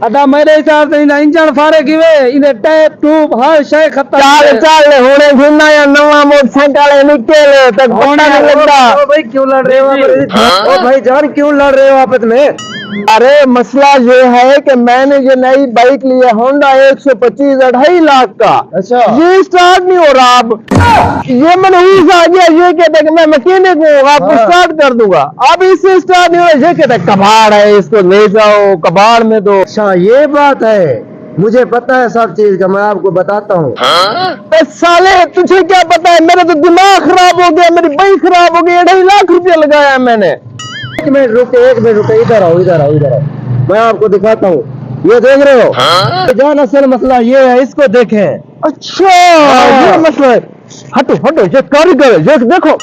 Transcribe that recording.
ادا میرے حساب سے انجن فارے کی وے انہیں ٹیپ ٹوب ہر شے ختم چال ہونے گھومنا یا نواں موٹر سائیکل نکلے تک پتہ نہیں لگتا. بھائی کیوں لڑ رہے ہو او بھائی جان کیوں لڑ رہے ہو آپس میں؟ ارے مسئلہ یہ ہے کہ میں نے یہ نئی بائک لی ہے ہونڈا 125 2.5 لاکھ کا. اچھا یہ اسٹارٹ نہیں ہو رہا. اب یہ منحوس آ گیا یہ کہتا ہے کہ میں مکینک ہوں آپ کو اسٹارٹ کر دوں گا. اب اس سے اسٹارٹ نہیں ہو رہا. یہ کہتا ہے کباڑ ہے اس کو لے جاؤ کباڑ میں دو. اچھا یہ بات ہے مجھے پتا ہے سب چیز کا میں آپ کو بتاتا ہوں. سالے تجھے کیا پتا ہے میرا تو دماغ خراب ہو گیا میری بائک خراب ہو گئی 2.5 لاکھ روپیہ لگایا میں نے. ایک منٹ رکے ادھر آؤ میں آپ کو دکھاتا ہوں. یہ دیکھ رہے ہو جان اصل مسئلہ یہ ہے اس کو دیکھیں. اچھا یہ مسئلہ ہے. ہٹو یہ کاریگر ہے یہ دیکھو